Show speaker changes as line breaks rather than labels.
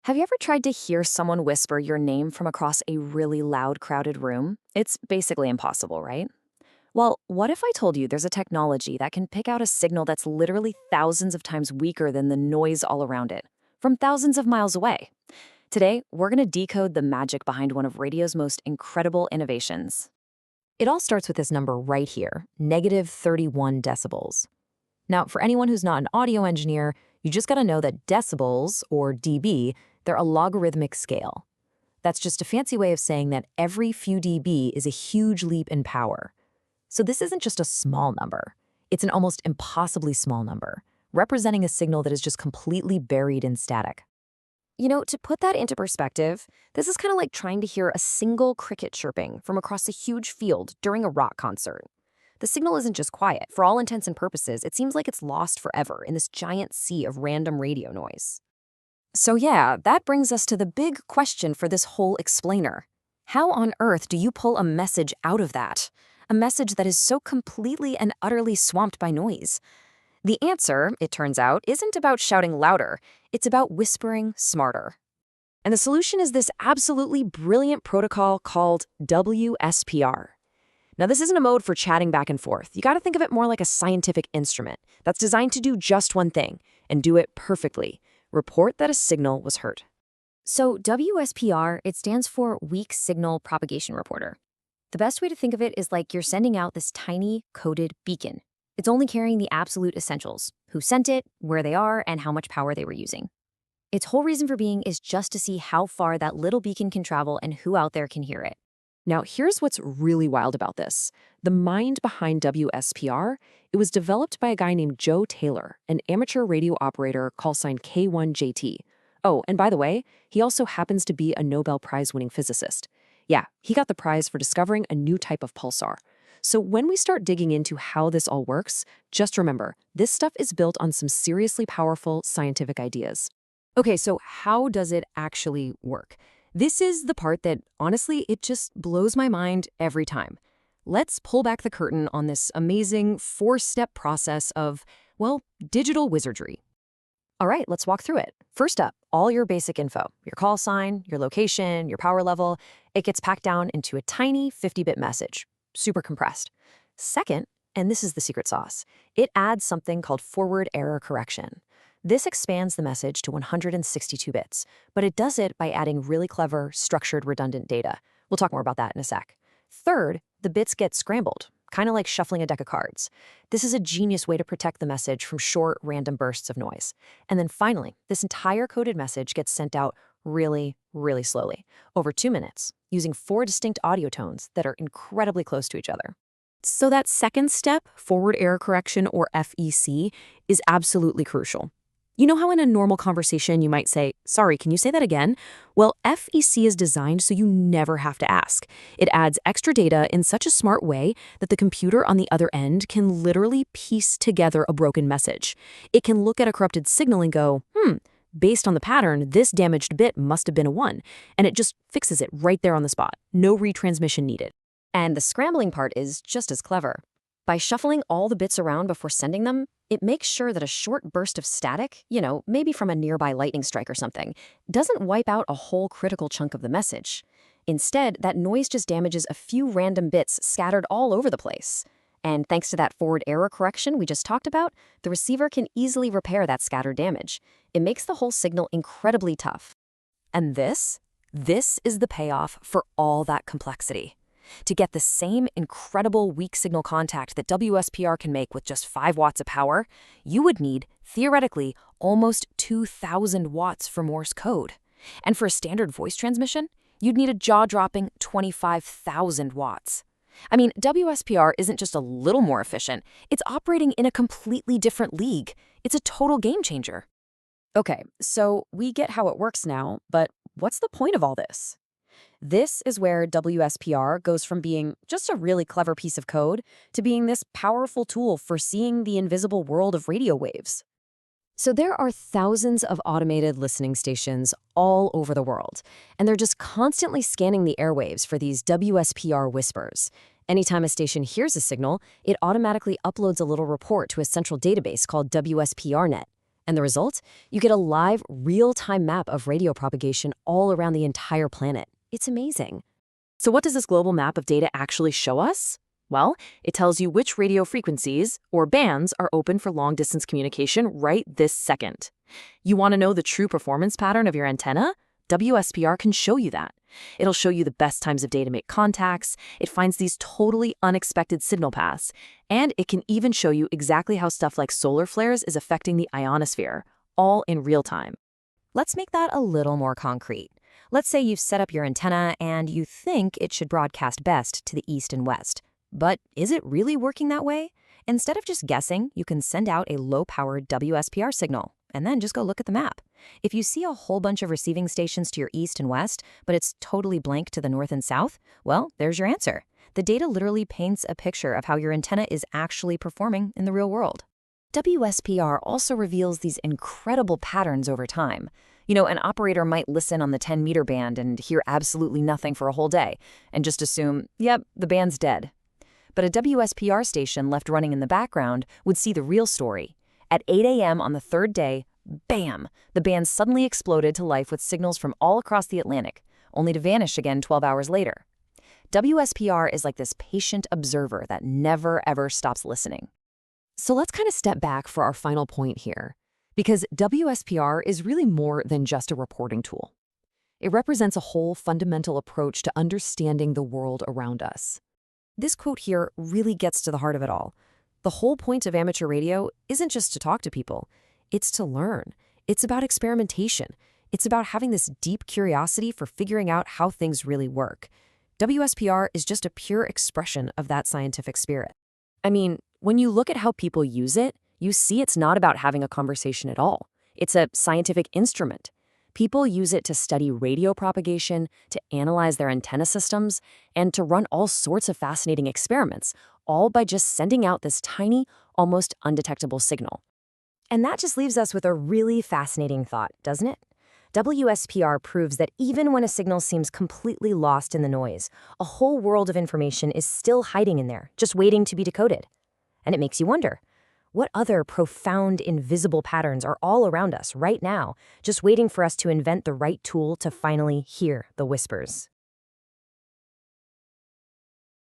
Have you ever tried to hear someone whisper your name from across a really loud, crowded room? It's basically impossible, right? Well, what if I told you there's a technology that can pick out a signal that's literally thousands of times weaker than the noise all around it, from thousands of miles away? Today, we're going to decode the magic behind one of radio's most incredible innovations. It all starts with this number right here, -31 decibels. Now, for anyone who's not an audio engineer, you just gotta know that decibels, or dB, they're a logarithmic scale. That's just a fancy way of saying that every few dB is a huge leap in power. So this isn't just a small number. It's an almost impossibly small number, representing a signal that is just completely buried in static. To put that into perspective, this is kind of like trying to hear a single cricket chirping from across a huge field during a rock concert. The signal isn't just quiet. For all intents and purposes, it seems like it's lost forever in this giant sea of random radio noise. So yeah, that brings us to the big question for this whole explainer. How on earth do you pull a message out of that? A message that is so completely and utterly swamped by noise? The answer, it turns out, isn't about shouting louder. It's about whispering smarter. And the solution is this absolutely brilliant protocol called WSPR. Now, this isn't a mode for chatting back and forth. You got to think of it more like a scientific instrument that's designed to do just one thing and do it perfectly: report that a signal was heard. So WSPR, it stands for Weak Signal Propagation Reporter. The best way to think of it is like you're sending out this tiny coded beacon. It's only carrying the absolute essentials: who sent it, where they are, and how much power they were using. Its whole reason for being is just to see how far that little beacon can travel and who out there can hear it. Now, here's what's really wild about this. The mind behind WSPR, it was developed by a guy named Joe Taylor, an amateur radio operator call sign K1JT. Oh, and by the way, he also happens to be a Nobel Prize-winning physicist. Yeah, he got the prize for discovering a new type of pulsar. So when we start digging into how this all works, just remember, this stuff is built on some seriously powerful scientific ideas. Okay, so how does it actually work? This is the part that, honestly, it just blows my mind every time. Let's pull back the curtain on this amazing four-step process of, well, digital wizardry. All right, let's walk through it. First up, all your basic info, your call sign, your location, your power level, it gets packed down into a tiny 50-bit message, super compressed. Second, and this is the secret sauce, it adds something called forward error correction. This expands the message to 162 bits, but it does it by adding really clever, structured, redundant data. We'll talk more about that in a sec. Third, the bits get scrambled, kind of like shuffling a deck of cards. This is a genius way to protect the message from short, random bursts of noise. And then finally, this entire coded message gets sent out really, really slowly, over 2 minutes, using 4 distinct audio tones that are incredibly close to each other. So that second step, forward error correction, or FEC, is absolutely crucial. You know how in a normal conversation you might say, "Sorry, can you say that again?" Well, FEC is designed so you never have to ask. It adds extra data in such a smart way that the computer on the other end can literally piece together a broken message. It can look at a corrupted signal and go, based on the pattern, this damaged bit must have been a 1, and it just fixes it right there on the spot. No retransmission needed. And the scrambling part is just as clever. By shuffling all the bits around before sending them, it makes sure that a short burst of static, maybe from a nearby lightning strike or something, doesn't wipe out a whole critical chunk of the message. Instead, that noise just damages a few random bits scattered all over the place. And thanks to that forward error correction we just talked about, the receiver can easily repair that scattered damage. It makes the whole signal incredibly tough. And this is the payoff for all that complexity. To get the same incredible weak signal contact that WSPR can make with just 5 watts of power, you would need, theoretically, almost 2,000 watts for Morse code. And for a standard voice transmission, you'd need a jaw-dropping 25,000 watts. I mean, WSPR isn't just a little more efficient, it's operating in a completely different league. It's a total game changer. Okay, so we get how it works now, but what's the point of all this? This is where WSPR goes from being just a really clever piece of code to being this powerful tool for seeing the invisible world of radio waves. So there are thousands of automated listening stations all over the world, and they're just constantly scanning the airwaves for these WSPR whispers. Anytime a station hears a signal, it automatically uploads a little report to a central database called WSPRnet. And the result? You get a live, real-time map of radio propagation all around the entire planet. It's amazing. So what does this global map of data actually show us? Well, it tells you which radio frequencies, or bands, are open for long-distance communication right this second. You want to know the true performance pattern of your antenna? WSPR can show you that. It'll show you the best times of day to make contacts, it finds these totally unexpected signal paths, and it can even show you exactly how stuff like solar flares is affecting the ionosphere, all in real time. Let's make that a little more concrete. Let's say you've set up your antenna and you think it should broadcast best to the east and west. But is it really working that way? Instead of just guessing, you can send out a low-powered WSPR signal, and then just go look at the map. If you see a whole bunch of receiving stations to your east and west, but it's totally blank to the north and south, well, there's your answer. The data literally paints a picture of how your antenna is actually performing in the real world. WSPR also reveals these incredible patterns over time. An operator might listen on the 10-meter band and hear absolutely nothing for a whole day, and just assume, yep, the band's dead. But a WSPR station left running in the background would see the real story. At 8 a.m. on the third day, bam, the band suddenly exploded to life with signals from all across the Atlantic, only to vanish again 12 hours later. WSPR is like this patient observer that never, ever stops listening. So let's kind of step back for our final point here, because WSPR is really more than just a reporting tool. It represents a whole fundamental approach to understanding the world around us. This quote here really gets to the heart of it all. The whole point of amateur radio isn't just to talk to people, it's to learn. It's about experimentation. It's about having this deep curiosity for figuring out how things really work. WSPR is just a pure expression of that scientific spirit. I mean, when you look at how people use it, you see it's not about having a conversation at all. It's a scientific instrument. People use it to study radio propagation, to analyze their antenna systems, and to run all sorts of fascinating experiments, all by just sending out this tiny, almost undetectable signal. And that just leaves us with a really fascinating thought, doesn't it? WSPR proves that even when a signal seems completely lost in the noise, a whole world of information is still hiding in there, just waiting to be decoded. And it makes you wonder, what other profound, invisible patterns are all around us right now, just waiting for us to invent the right tool to finally hear the whispers?